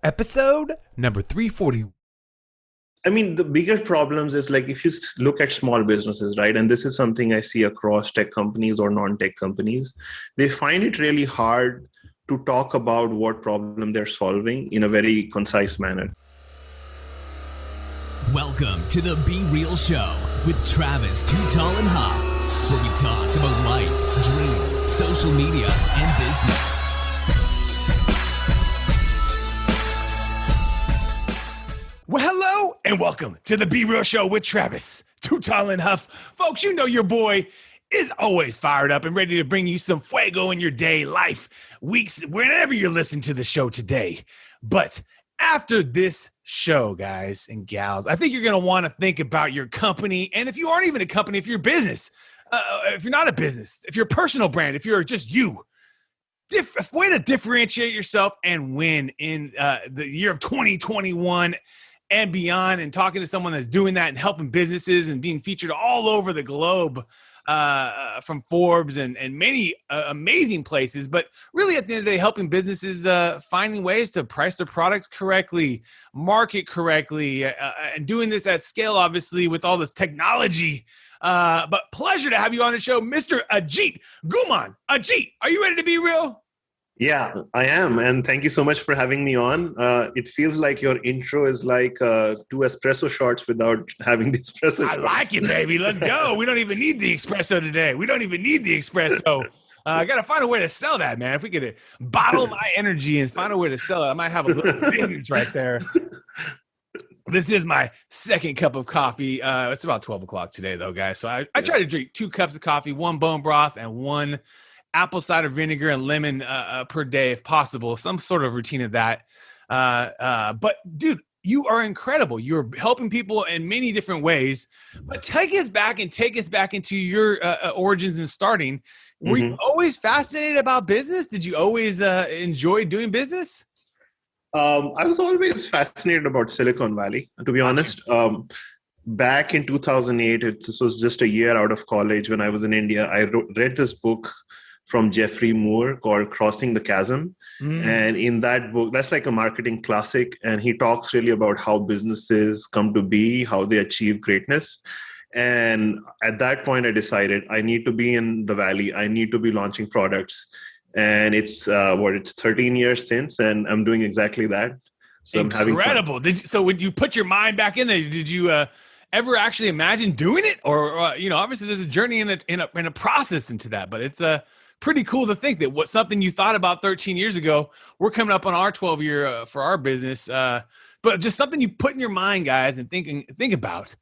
Episode number 340. I mean, the bigger problems is like if you look at small businesses, right? And this is something I see across tech companies or non-tech companies. They find it really hard to talk about what problem they're solving in a very concise manner. Welcome to the Be Real Show with Travis Too Tall and Huff, where we talk about life, dreams, social media, and business. Well, hello and welcome to the Be Real Show with Travis Too Tall and Huff. Folks, you know your boy is always fired up and ready to bring you some fuego in your day, life, weeks, whenever you're listening to the show today. But after this show, guys and gals, I think you're going to want to think about your company. And if you aren't even a company, if you're a business, if you're not a business, if you're a personal brand, if you're just you, a way to differentiate yourself and win in the year of 2021 and beyond, and talking to someone that's doing that and helping businesses and being featured all over the globe from Forbes and many amazing places. But really at the end of the day, helping businesses finding ways to price their products correctly, market correctly, and doing this at scale, obviously, with all this technology. But pleasure to have you on the show, Mr. Ajit Ghuman. Ajit, are you ready to be real? Yeah, I am. And thank you so much for having me on. It feels like your intro is like 2 espresso shots without having the espresso I shots. like it, baby. Let's go. We don't even need the espresso today. We don't even need the espresso. I got to find a way to sell that, man. If we could bottle my energy and find a way to sell it, I might have a little business right there. This is my second cup of coffee. It's about 12 o'clock today, though, guys. So I try to drink 2 cups of coffee, 1 bone broth, and 1 apple cider vinegar and lemon per day, if possible. Some sort of routine of that. But, dude, you are incredible. You're helping people in many different ways. But take us back into your origins and starting. Were you always fascinated about business? Did you always enjoy doing business? I was always fascinated about Silicon Valley, to be honest. Back in 2008, this was just a year out of college when I was in India. I read this book from Jeffrey Moore called Crossing the Chasm. And in that book, that's like a marketing classic. And he talks really about how businesses come to be, how they achieve greatness. And at that point, I decided I need to be in the Valley. I need to be launching products. And it's 13 years since, and I'm doing exactly that. So incredible. So when you put your mind back in there, did you ever actually imagine doing it? Or obviously there's a journey in a process into that, but it's pretty cool to think that something you thought about 13 years ago, we're coming up on our 12 year for our business. But just something you put in your mind, guys, and think about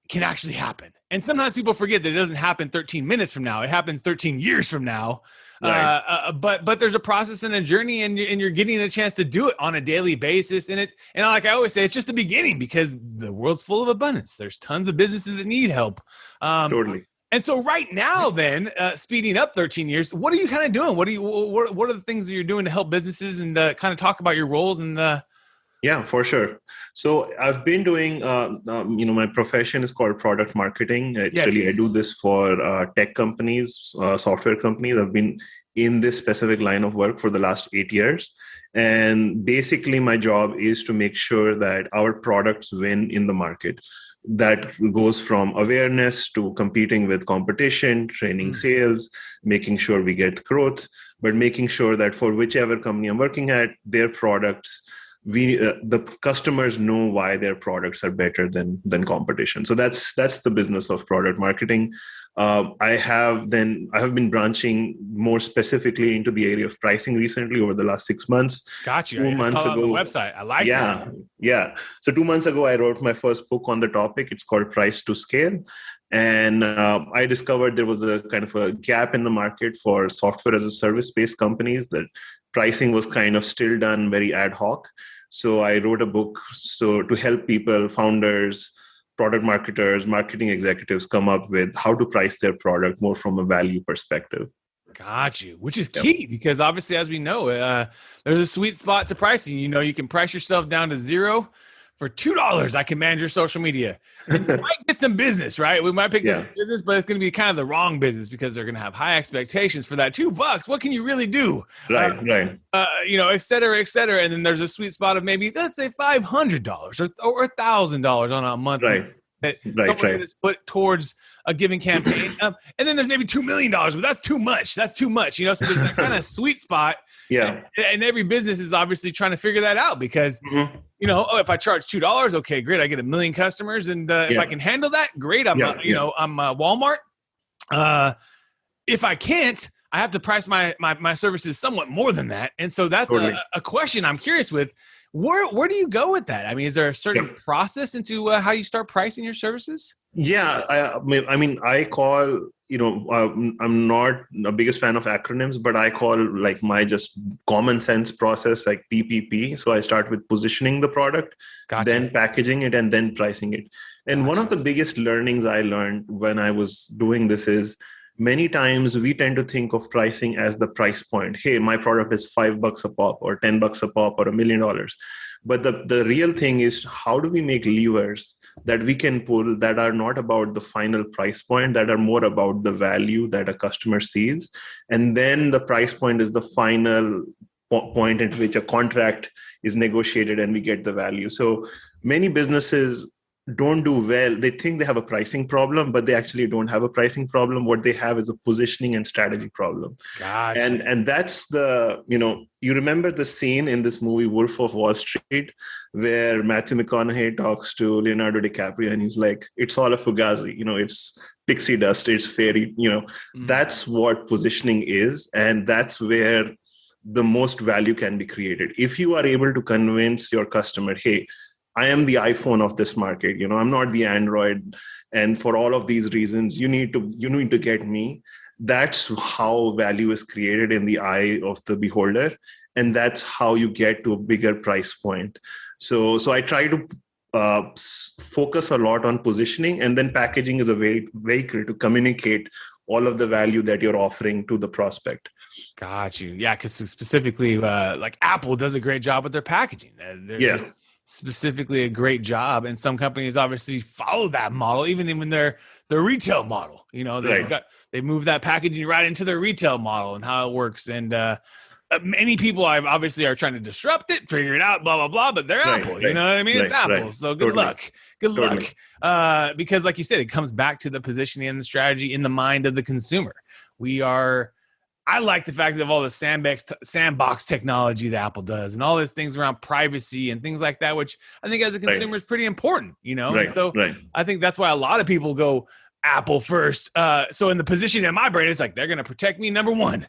can actually happen. And sometimes people forget that it doesn't happen 13 minutes from now. It happens 13 years from now. Right. But there's a process and a journey, and you're getting a chance to do it on a daily basis. And like I always say, it's just the beginning, because the world's full of abundance. There's tons of businesses that need help. Totally. And so right now, then, speeding up 13 years, what are you kind of doing? What are the things that you're doing to help businesses, and kind of talk about your roles and Yeah, for sure. So I've been doing, my profession is called product marketing. It's really, I do this for tech companies, software companies. I've been in this specific line of work for the last 8 years. And basically my job is to make sure that our products win in the market. That goes from awareness to competing with competition, training sales, making sure we get growth, but making sure that for whichever company I'm working at, their products, the customers know why their products are better than competition. So that's the business of product marketing. I have been branching more specifically into the area of pricing recently over the last 6 months. Got you. 2 months ago, on the website. I like that. Yeah. So 2 months ago, I wrote my first book on the topic. It's called Price to Scale. And I discovered there was a kind of a gap in the market for software as a service-based companies, that pricing was kind of still done very ad hoc. So I wrote a book to help people, founders, product marketers, marketing executives come up with how to price their product more from a value perspective. Got you, which is key, because obviously, as we know, there's a sweet spot to pricing. You can price yourself down to zero for $2, I can manage your social media. And you might get some business, right? We might pick up some business, but it's going to be kind of the wrong business because they're going to have high expectations for that $2. What can you really do? Right. Et cetera, et cetera. And then there's a sweet spot of maybe, let's say $500 or $1,000 on a month. Right. That someone's going to put towards a given campaign. And then there's maybe $2 million, but that's too much. So there's that kind of sweet spot. Yeah. And every business is obviously trying to figure that out because, if I charge $2, okay, great. I get 1 million customers. And if I can handle that, great. I'm Walmart. If I can't, I have to price my services somewhat more than that. And so that's a question I'm curious with. Where do you go with that? I mean, is there a certain process into how you start pricing your services? Yeah, I call, I'm not the biggest fan of acronyms, but I call like my just common sense process like PPP. So I start with positioning the product, then packaging it, and then pricing it. And one of the biggest learnings I learned when I was doing this is many times we tend to think of pricing as the price point. Hey, my product is $5 a pop or $10 a pop or $1 million. But the real thing is, how do we make levers that we can pull that are not about the final price point, that are more about the value that a customer sees. And then the price point is the final point at which a contract is negotiated and we get the value. So many businesses don't do well. They think they have a pricing problem, but they actually don't have a pricing problem. What they have is a positioning and strategy problem. Gotcha. And that's you remember the scene in this movie, Wolf of Wall Street, where Matthew McConaughey talks to Leonardo DiCaprio and he's like, it's all a fugazi, it's pixie dust, it's fairy, That's what positioning is. And that's where the most value can be created. If you are able to convince your customer, hey, I am the iPhone of this market. I'm not the Android. And for all of these reasons, you need to get me. That's how value is created in the eye of the beholder. And that's how you get to a bigger price point. So I try to focus a lot on positioning, and then packaging is a vehicle to communicate all of the value that you're offering to the prospect. Got you. Yeah, because specifically, like Apple does a great job with their packaging. Just specifically a great job, and some companies obviously follow that model, even in their retail model. They move that packaging right into their retail model and how it works. And many people obviously are trying to disrupt it, figure it out, blah blah blah. But they're Apple, you know what I mean? It's Apple, so good luck. Good luck. Because, like you said, it comes back to the positioning and the strategy in the mind of the consumer. I like the fact of all the sandbox technology that Apple does and all these things around privacy and things like that, which I think as a consumer is pretty important, I think that's why a lot of people go Apple first. So in the position in my brain, it's like, they're going to protect me, number one.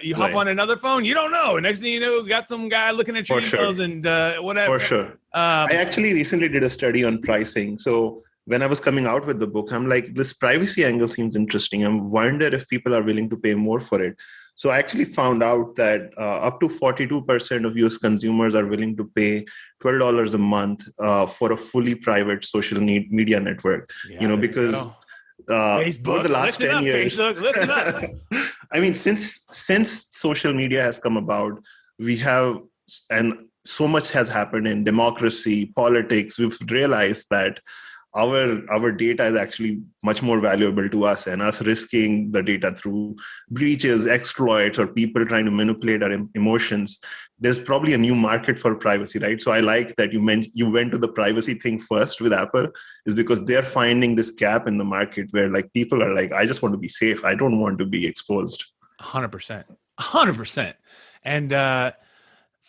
You hop on another phone, you don't know. Next thing you know, got some guy looking at your emails and whatever. For sure. I actually recently did a study on pricing. So when I was coming out with the book, I'm like, this privacy angle seems interesting. I wonder if people are willing to pay more for it. So I actually found out that up to 42% of US consumers are willing to pay $12 a month for a fully private social media network. Because Facebook, for the last 10 years, Facebook, listen up. I mean, since social media has come about, we have, and so much has happened in democracy, politics. We've realized that our data is actually much more valuable to us, and us risking the data through breaches, exploits, or people trying to manipulate our emotions. There's probably a new market for privacy, right? So I like that you went to the privacy thing first with Apple, is because they're finding this gap in the market where like people are like, I just want to be safe. I don't want to be exposed. 100%. And,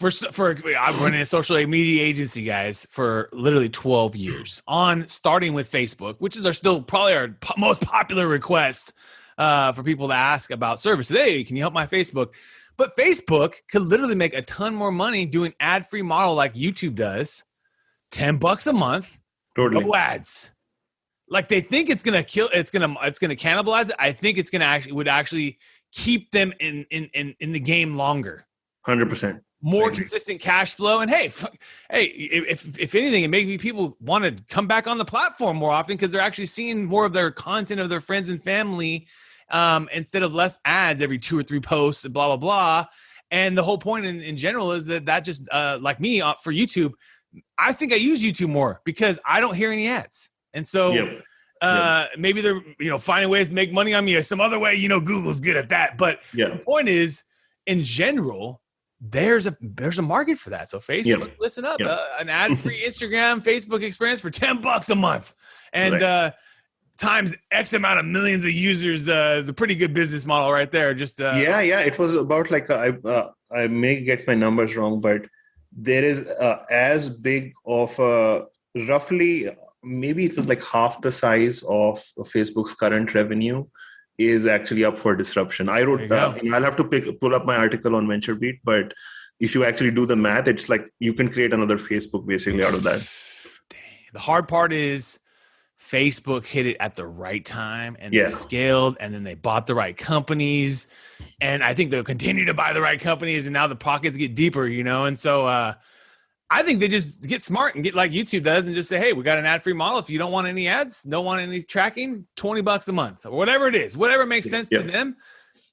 I've run a social media agency, guys, for literally 12 years, starting with Facebook, which is still probably our most popular request for people to ask about services. Hey, can you help my Facebook? But Facebook could literally make a ton more money doing ad-free model like YouTube does, $10 a month, no ads. Like they think it's gonna cannibalize it. I think it's would actually keep them in the game longer. 100%. More consistent cash flow. And hey, if anything, it maybe people want to come back on the platform more often because they're actually seeing more of their content of their friends and family instead of less ads every 2 or 3 posts and blah, blah, blah. And the whole point in general is that just like me for YouTube, I think I use YouTube more because I don't hear any ads. And so maybe they're, finding ways to make money on me or some other way, Google's good at that. But the point is, in general, there's a market for that. So Facebook, listen up, an ad-free Instagram, Facebook experience for $10 a month. And times X amount of millions of users is a pretty good business model right there. Just it was about like I may get my numbers wrong, but there is as big of roughly maybe it was like half the size of Facebook's current revenue is actually up for disruption. I wrote I'll have to pull up my article on VentureBeat, but if you actually do the math, it's like you can create another Facebook basically out of that. Dang. The hard part is Facebook hit it at the right time and they scaled, and then they bought the right companies, and I think they'll continue to buy the right companies, and now the pockets get deeper, and so I think they just get smart and get like YouTube does and just say, hey, we got an ad-free model. If you don't want any ads, don't want any tracking, $20 a month or whatever it is, whatever makes sense to them.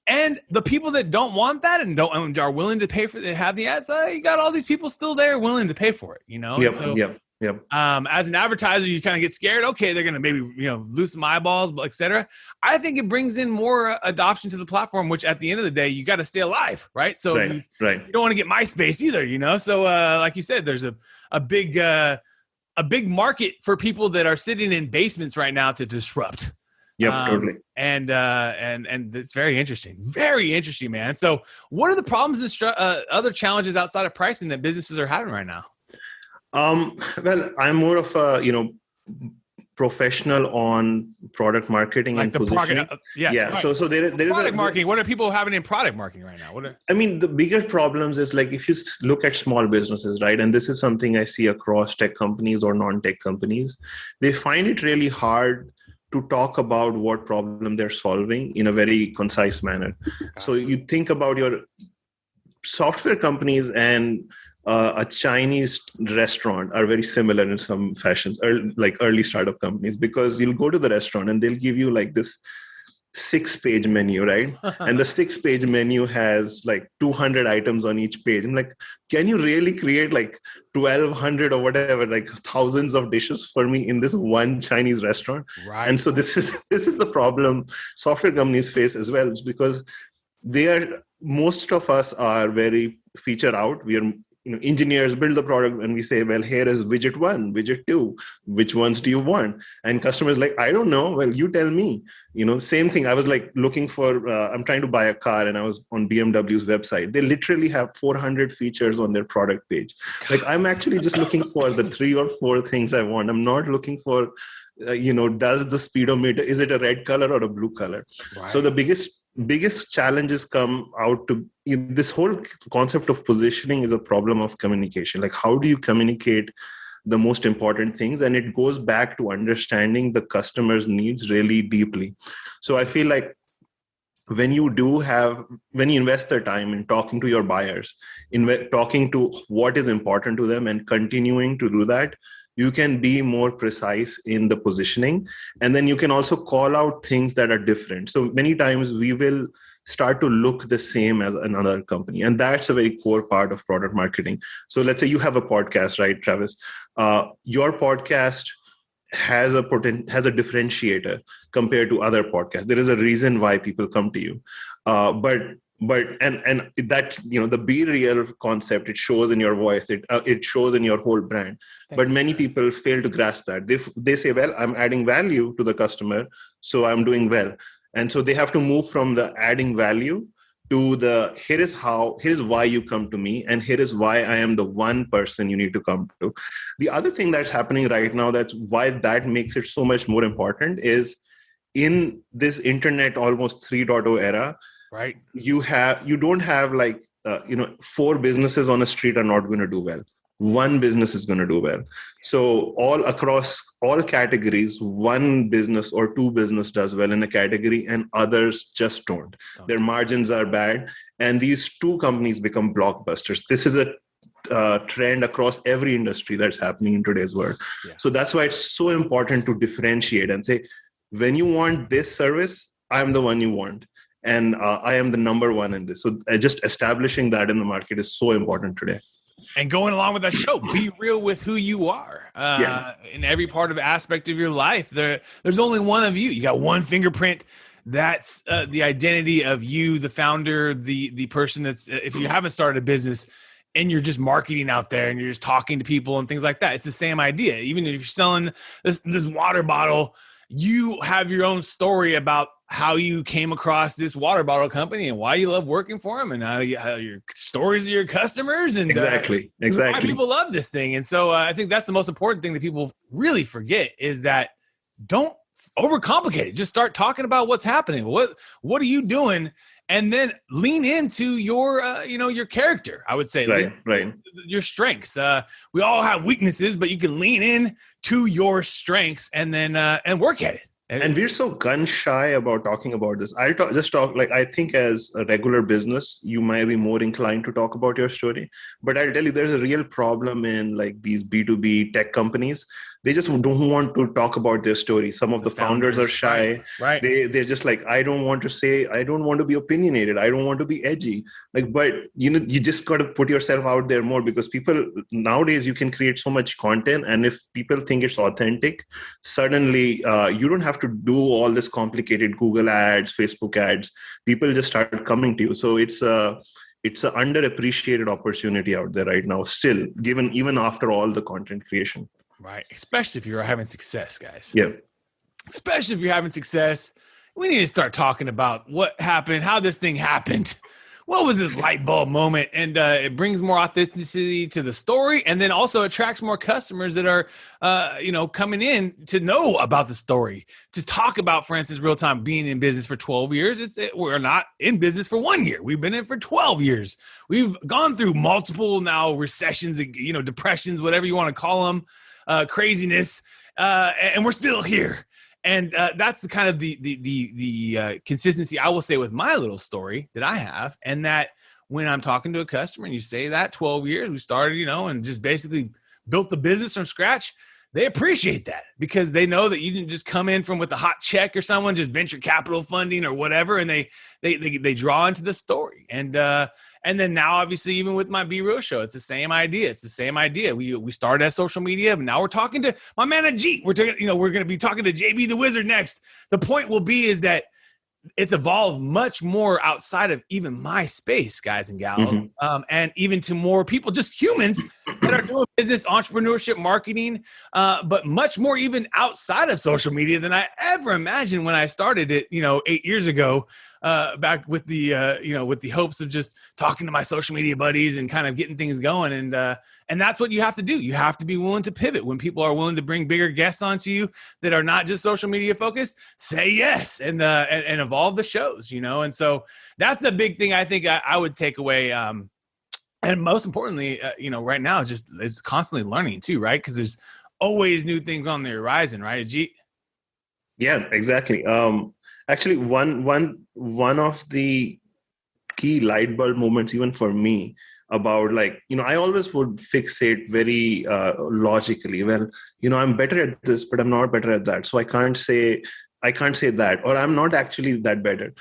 And the people that don't want that and are willing to pay for to have the ads, you got all these people still there willing to pay for it, As an advertiser, you kind of get scared. Okay, they're going to maybe, lose some eyeballs, et cetera. I think it brings in more adoption to the platform, which at the end of the day, you got to stay alive, right? So you don't want to get MySpace either, So like you said, there's a big market for people that are sitting in basements right now to disrupt. Totally. And it's very interesting, man. So what are the problems and other challenges outside of pricing that businesses are having right now? Well, I'm more of a, professional on product marketing and positioning. Right. So there is product marketing. What are people having in product marketing right now? The bigger problems is like if you look at small businesses, right? And this is something I see across tech companies or non-tech companies. They find it really hard to talk about what problem they're solving in a very concise manner. So you think about your software companies and a Chinese restaurant are very similar in some fashions, like early startup companies, because you'll go to the restaurant and they'll give you like this 6-page menu, right? And the 6-page menu has like 200 items on each page. I'm like, can you really create like 1,200 or whatever, like thousands of dishes for me in this one Chinese restaurant? Right. And so this is the problem software companies face as well, because most of us are very feature out. We are engineers build the product and we say, well, here is widget 1, widget 2, which ones do you want? And customers like, I don't know. Well, you tell me. Same thing. I was like looking for, I'm trying to buy a car and I was on BMW's website. They literally have 400 features on their product page. Like I'm actually just looking for the 3 or 4 things I want. I'm not looking for, does the speedometer, is it a red color or a blue color? Right. So the biggest challenges come out to this whole concept of positioning is a problem of communication. Like how do you communicate the most important things? And it goes back to understanding the customer's needs really deeply. So I feel like when you invest the time in talking to your buyers, talking to what is important to them and continuing to do that, you can be more precise in the positioning. And then you can also call out things that are different. So many times we will start to look the same as another company. And that's a very core part of product marketing. So let's say you have a podcast, right, Travis? Your podcast has a differentiator compared to other podcasts. There is a reason why people come to you. But that, the Be Real concept, it shows in your voice, it shows in your whole brand. But many people fail to grasp that. They say, well, I'm adding value to the customer, so I'm doing well. And so they have to move from the adding value to here is why you come to me, and here is why I am the one person you need to come to. The other thing that's happening right now, that's why that makes it so much more important, is in this internet almost 3.0 era, right? You don't have like 4 businesses on a street are not going to do well. One business is going to do well. So all across all categories, one business or 2 business does well in a category and others just don't. Their margins are bad. And these 2 companies become blockbusters. This is a trend across every industry that's happening in today's world. Yeah. So that's why it's so important to differentiate and say, when you want this service, I'm the one you want. And I am the number one in this. So just establishing that in the market is so important today. And going along with that show, be real with who you are in every part of aspect of your life. There's only one of you. You got one fingerprint. That's the identity of you, the founder, the person that's, if you haven't started a business and you're just marketing out there and you're just talking to people and things like that, it's the same idea. Even if you're selling this water bottle, you have your own story about how you came across this water bottle company and why you love working for them and how your stories of your customers and exactly why people love this thing. And so I think that's the most important thing that people really forget is that don't overcomplicate it. Just start talking about what's happening. What are you doing? And then lean into your, your character, I would say. Right. Your strengths. We all have weaknesses, but you can lean in to your strengths and then and work at it. And we're so gun shy about talking about this. I think as a regular business, you might be more inclined to talk about your story. But I'll tell you, there's a real problem in like these B2B tech companies. They just don't want to talk about their story. Some of the founders are shy. Right. They're just like, I don't want to be opinionated. I don't want to be edgy. But you just got to put yourself out there more because people nowadays, you can create so much content. And if people think it's authentic, suddenly you don't have to do all this complicated Google ads, Facebook ads. People just start coming to you. So it's an underappreciated opportunity out there right now, still, given even after all the content creation. Right. Especially if you're having success, guys. Yeah. Especially if you're having success. We need to start talking about what happened, how this thing happened. What was this light bulb moment? And it brings more authenticity to the story and then also attracts more customers that are, coming in to know about the story, to talk about, for instance, real time being in business for 12 years. We're not in business for 1 year. We've been in for 12 years. We've gone through multiple now recessions, depressions, whatever you want to call them, craziness, and we're still here. And that's the kind of the consistency I will say with my little story that I have. And that when I'm talking to a customer and you say that 12 years, we started, and just basically built the business from scratch, they appreciate that because they know that you didn't just come in with a hot check or someone, just venture capital funding or whatever. And they draw into the story. And then now, obviously, even with my Be Real show, it's the same idea. We started as social media, but now we're talking to my man Ajit. We're going to be talking to JB the Wizard next. The point will be is that it's evolved much more outside of even my space, guys and gals, and even to more people, just humans that are doing business, entrepreneurship, marketing, but much more even outside of social media than I ever imagined when I started it, 8 years ago, back with the hopes of just talking to my social media buddies and kind of getting things going. And that's what you have to do. You have to be willing to pivot when people are willing to bring bigger guests onto you that are not just social media focused. Say yes and evolve the shows, And so that's the big thing I think I would take away. And most importantly, right now, just is constantly learning too, right? Because there's always new things on the horizon, right, Ajit? Yeah, exactly. Actually, one of the key light bulb moments, even for me, about I always would fixate very logically. Well, I'm better at this, but I'm not better at that. So I can't say that, or I'm not actually that better.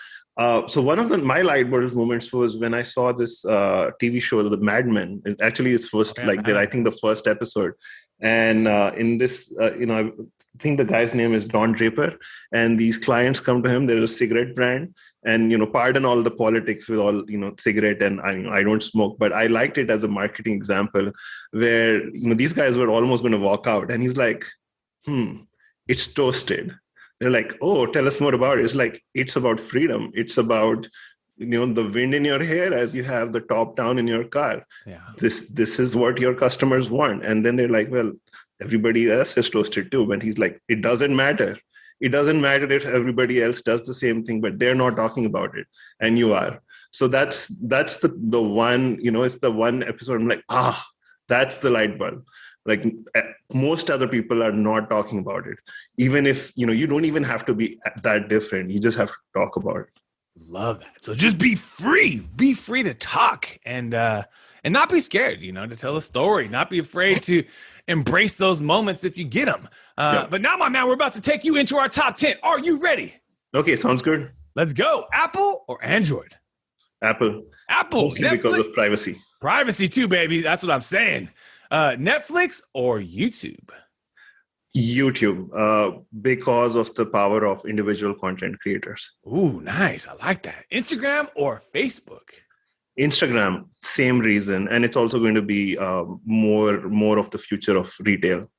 So one of my light bulb moments was when I saw this TV show, The Mad Men. Actually, it's first, I think the first episode. And in this, I think the guy's name is Don Draper, and these clients come to him. There's a cigarette brand, and pardon all the politics with all cigarette, and I don't smoke, but I liked it as a marketing example where these guys were almost going to walk out, and he's like, it's toasted. They're like, oh, tell us more about it. It's like, it's about freedom. It's about the wind in your hair as you have the top down in your car. Yeah. This is what your customers want. And then they're like, well, everybody else is toasted too. And he's like, it doesn't matter. It doesn't matter if everybody else does the same thing, but they're not talking about it. And you are. So that's the one, it's the one episode. I'm like, that's the light bulb. Like most other people are not talking about it. Even if, you don't even have to be that different. You just have to talk about it. Love that. So just be free to talk and not be scared, to tell a story, not be afraid to embrace those moments if you get them. But now, my man, we're about to take you into our top 10. Are you ready? Okay. Sounds good. Let's go. Apple or Android? Apple. Mostly because of privacy. Privacy too, baby. That's what I'm saying. Netflix or YouTube? YouTube, because of the power of individual content creators. Ooh, nice. I like that. Instagram or Facebook? Instagram, same reason, and it's also going to be more of the future of retail.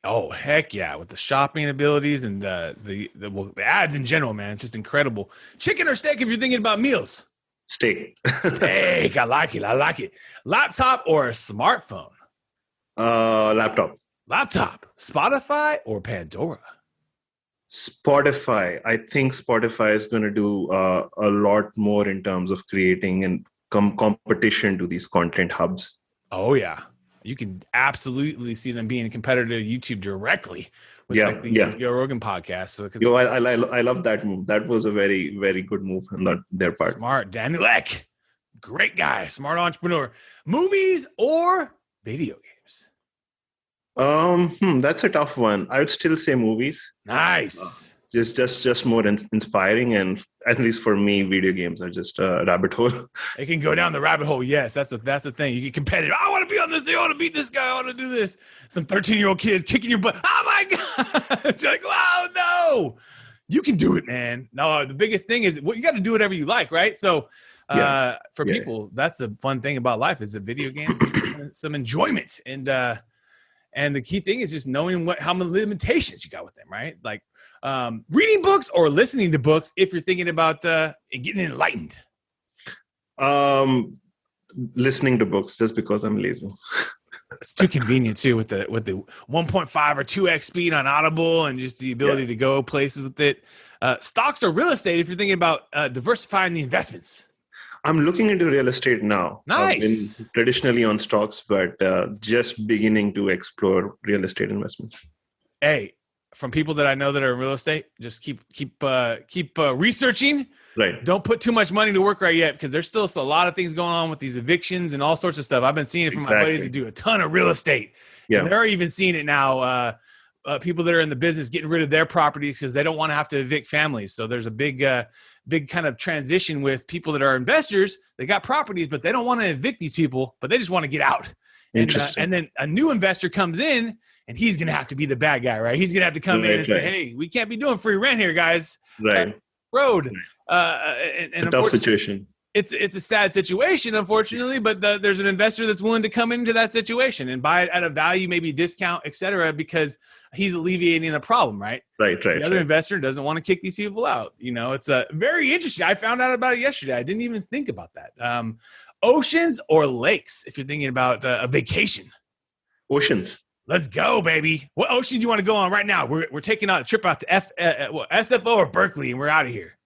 Oh, heck yeah. With the shopping abilities and the ads in general, man. It's just incredible. Chicken or steak if you're thinking about meals? Steak. Steak. I like it. Laptop or smartphone? Laptop. Laptop. Spotify or Pandora? Spotify. I think Spotify is going to do a lot more in terms of creating and competition to these content hubs. Oh, yeah. You can absolutely see them being a competitor to YouTube directly with the Joe Rogan podcast. So, I love that move. That was a very, very good move on their part. Smart. Daniel Ek. Great guy. Smart entrepreneur. Movies or video games? That's a tough one. I would still say movies. Nice. Just more inspiring, and at least for me, video games are just a rabbit hole. It can go down the rabbit hole. Yes, that's the thing. You get competitive. I want to be on this thing. I want to beat this guy. I want to do this. Some 13-year-old kids kicking your butt. Oh my god! You're like, wow, no, you can do it, man. No, the biggest thing is you got to do whatever you like, right? So, for people, that's the fun thing about life is that video games some enjoyment, and the key thing is just knowing how many limitations you got with them, right? Like reading books or listening to books if you're thinking about getting enlightened. Listening to books just because I'm lazy. It's too convenient too with the 1.5 or 2x speed on Audible and just the ability to go places with it. Stocks or real estate if you're thinking about diversifying the investments. I'm looking into real estate now. Nice. I've been traditionally on stocks, but just beginning to explore real estate investments. Hey, from people that I know that are in real estate, just keep researching. Right. Don't put too much money to work right yet because there's still a lot of things going on with these evictions and all sorts of stuff. I've been seeing it from my buddies that do a ton of real estate. Yeah. And they're even seeing it now. People that are in the business getting rid of their properties because they don't want to have to evict families. So there's a big kind of transition with people that are investors. They got properties, but they don't want to evict these people, but they just want to get out. And then a new investor comes in and he's going to have to be the bad guy, right? He's going to have to come in and say, hey, we can't be doing free rent here, guys. Right. Road. And a tough situation. It's a sad situation, unfortunately, but there's an investor that's willing to come into that situation and buy it at a value, maybe discount, et cetera, because he's alleviating the problem, right? Right. The other investor doesn't want to kick these people out. You know, it's very interesting. I found out about it yesterday. I didn't even think about that. Oceans or lakes, if you're thinking about a vacation? Oceans. Let's go, baby. What ocean do you want to go on right now? We're taking a trip out to SFO or Berkeley, and we're out of here.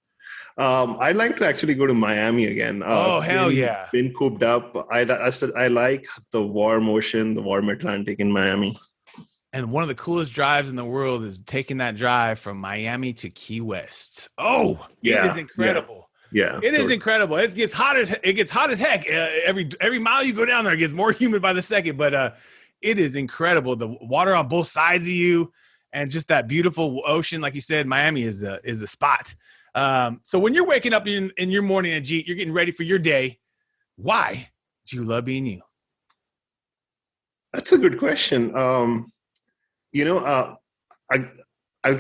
I'd like to actually go to Miami again. Hell yeah. Been cooped up. I like the warm ocean, the warm Atlantic in Miami. And one of the coolest drives in the world is taking that drive from Miami to Key West. Oh, yeah. It is incredible. Yeah. It is incredible. It gets hot as heck. Every mile you go down there, it gets more humid by the second. But it is incredible. The water on both sides of you and just that beautiful ocean. Like you said, Miami is the spot. So when you're waking up in your morning, Ajit, you're getting ready for your day. Why do you love being you? That's a good question. I'll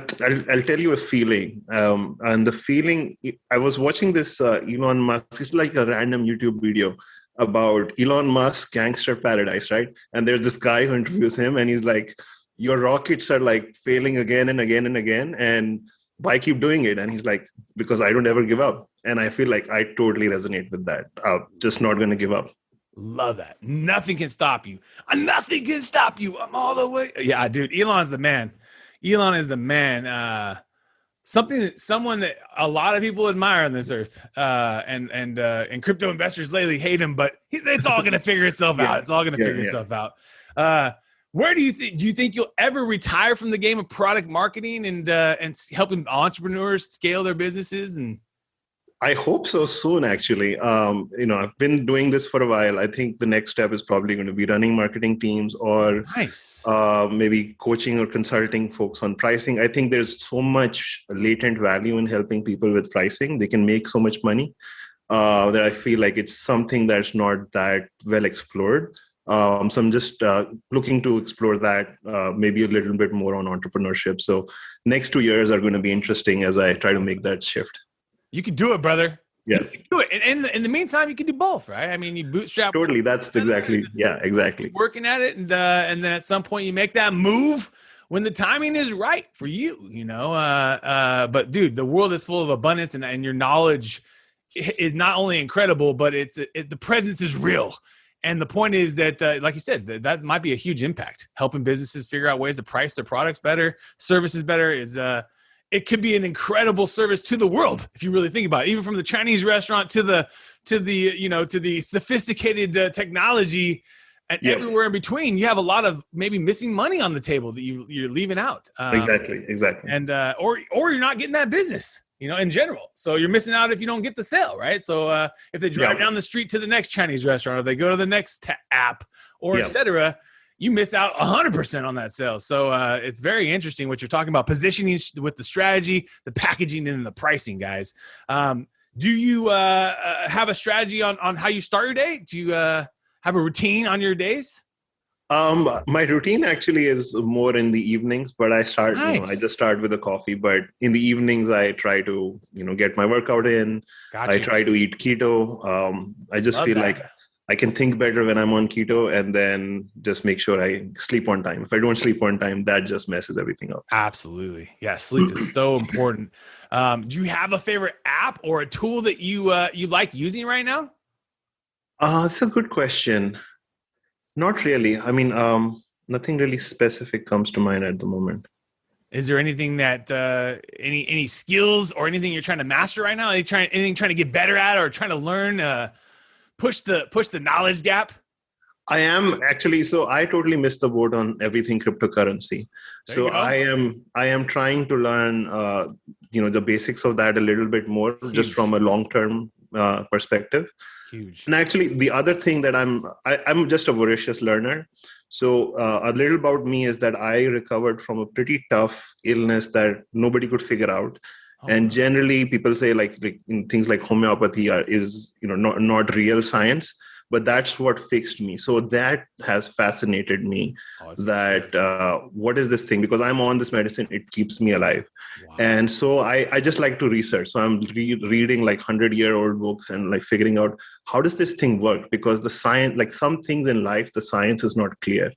tell you a feeling. And the feeling, I was watching this Elon Musk. It's like a random YouTube video about Elon Musk gangster paradise, right? And there's this guy who interviews him, and he's like, "Your rockets are like failing again and again and again, and why keep doing it?" And he's like, "Because I don't ever give up." And I feel like I totally resonate with that. I'm just not going to give up. Love that. Nothing can stop you. Nothing can stop you. I'm all the way. Yeah, dude. Elon's the man. Elon is the man. Someone that a lot of people admire on this earth. And crypto investors lately hate him, but it's all going to figure itself out. It's all going to figure itself out. Where do you think you'll ever retire from the game of product marketing and helping entrepreneurs scale their businesses? And I hope so soon, actually. I've been doing this for a while. I think the next step is probably going to be running marketing teams or maybe coaching or consulting folks on pricing. I think there's so much latent value in helping people with pricing. They can make so much money. that I feel like it's something that's not that well explored. So I'm just looking to explore that maybe a little bit more on entrepreneurship. So next 2 years are going to be interesting as I try to make that shift. You can do it, brother. Yeah. You can do it. And in the meantime, you can do both, right? I mean, you bootstrap. Totally. That's exactly. Yeah, exactly. Working at it. And then at some point you make that move when the timing is right for you, but dude, the world is full of abundance and your knowledge is not only incredible, but the presence is real. And the point is that, like you said, that might be a huge impact. Helping businesses figure out ways to price their products better, services better it could be an incredible service to the world if you really think about it. Even from the Chinese restaurant to the sophisticated technology and everywhere in between, you have a lot of maybe missing money on the table that you're leaving out. Exactly. And or you're not getting that business, in general. So you're missing out if you don't get the sale, right? So if they drive down the street to the next Chinese restaurant, or they go to the next app, or et cetera, you miss out 100% on that sale. So it's very interesting what you're talking about, positioning with the strategy, the packaging, and the pricing, guys. Do you have a strategy on how you start your day? Do you have a routine on your days? My routine actually is more in the evenings, but I start, I just start with a coffee, but in the evenings, I try to, get my workout in. Gotcha. I try to eat keto. I just feel like I can think better when I'm on keto, and then just make sure I sleep on time. If I don't sleep on time, that just messes everything up. Absolutely. Yeah. Sleep is so important. Do you have a favorite app or a tool that you like using right now? That's a good question. Not really. I mean, nothing really specific comes to mind at the moment. Is there anything that any skills or anything you're trying to master right now? Anything trying to get better at, or trying to learn? Push the knowledge gap? I am actually. So I totally missed the boat on everything cryptocurrency. So I am trying to learn, the basics of that a little bit more, just from a long-term perspective. Huge. And actually, the other thing that I'm just a voracious learner. So a little about me is that I recovered from a pretty tough illness that nobody could figure out. And generally, people say like things like homeopathy is not real science, but that's what fixed me. So that has fascinated me. What is this thing? Because I'm on this medicine, it keeps me alive. Wow. And so I just like to research. So I'm reading like 100-year-old books and like figuring out how does this thing work? Because the science, like some things in life, the science is not clear.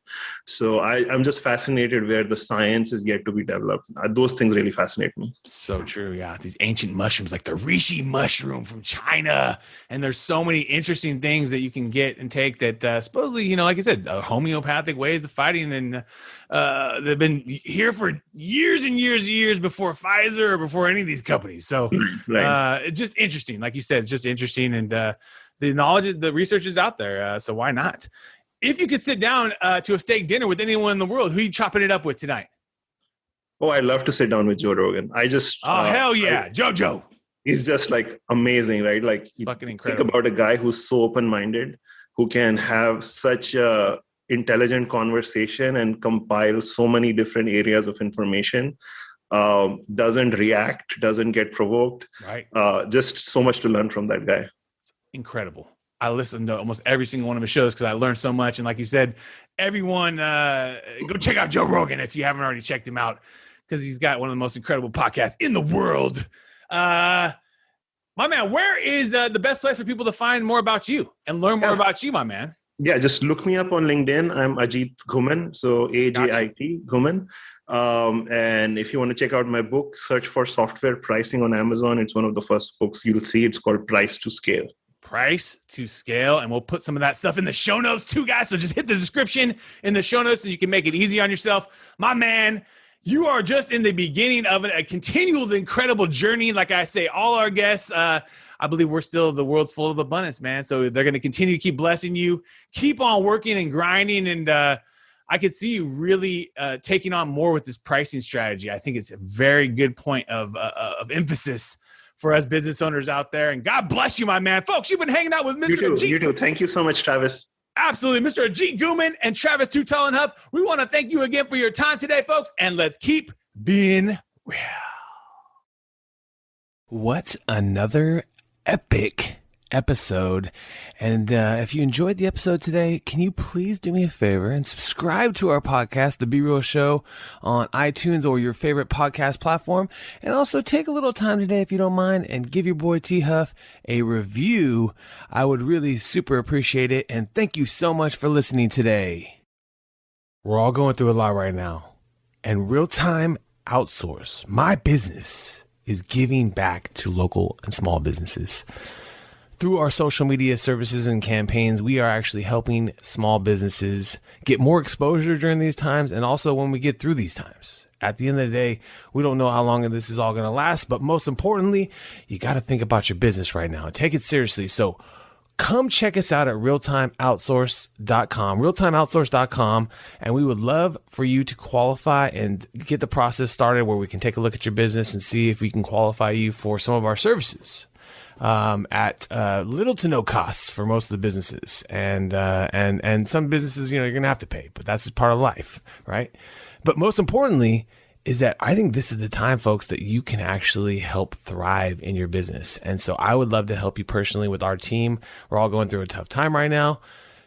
So I'm just fascinated where the science is yet to be developed. Those things really fascinate me. So true. Yeah. These ancient mushrooms, like the reishi mushroom from China. And there's so many interesting things that you can get and take that supposedly, like I said, homeopathic ways of fighting. And they've been here for years and years and years before Pfizer or before any of these companies. So it's just interesting. Like you said, it's just interesting. And the knowledge, the research is out there. So why not? If you could sit down to a steak dinner with anyone in the world, who are you chopping it up with tonight? Oh, I'd love to sit down with Joe Rogan. Hell yeah. Jojo. He's just like amazing, right? Like fucking incredible. Think about a guy who's so open-minded, who can have such a intelligent conversation and compile so many different areas of information, doesn't react, doesn't get provoked. Right. Just so much to learn from that guy. It's incredible. I listen to almost every single one of his shows because I learned so much. And like you said, everyone go check out Joe Rogan if you haven't already checked him out, because he's got one of the most incredible podcasts in the world. My man, where is the best place for people to find more about you and learn more about you, my man? Yeah, just look me up on LinkedIn. I'm Ajit Ghuman, so AJIT Ghuman. And if you want to check out my book, search for Software Pricing on Amazon. It's one of the first books you'll see. It's called Price to Scale. Price to Scale. And we'll put some of that stuff in the show notes too, guys. So just hit the description in the show notes so you can make it easy on yourself. My man, you are just in the beginning of a continual, incredible journey. Like I say, all our guests, I believe the world's full of abundance, man. So they're going to continue to keep blessing you. Keep on working and grinding. And I could see you really taking on more with this pricing strategy. I think it's a very good point of emphasis for us business owners out there. And God bless you, my man. Folks, you've been hanging out with Mr. Ajit. You too. Thank you so much, Travis. Absolutely. Mr. Ajit Ghuman and Travis Too Tall and Huff. We want to thank you again for your time today, folks. And let's keep being real. What another epic episode. And if you enjoyed the episode today, can you please do me a favor and subscribe to our podcast, The Be Real Show, on iTunes or your favorite podcast platform. And also take a little time today, if you don't mind, and give your boy T Huff a review. I would really super appreciate it. And thank you so much for listening today. We're all going through a lot right now. And Real-Time Outsource, my business, is giving back to local and small businesses. Through our social media services and campaigns, we are actually helping small businesses get more exposure during these times, and also when we get through these times. At the end of the day, we don't know how long this is all going to last, but most importantly, you got to think about your business right now and take it seriously. So come check us out at realtimeoutsource.com, and we would love for you to qualify and get the process started where we can take a look at your business and see if we can qualify you for some of our services at little to no costs for most of the businesses. And some businesses, you're going to have to pay, but that's just part of life, right? But most importantly is that I think this is the time, folks, that you can actually help thrive in your business. And so I would love to help you personally with our team. We're all going through a tough time right now.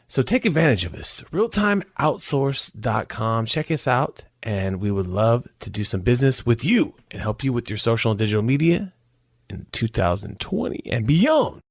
So take advantage of us. realtimeoutsource.com. Check us out. And we would love to do some business with you and help you with your social and digital media in 2020 and beyond.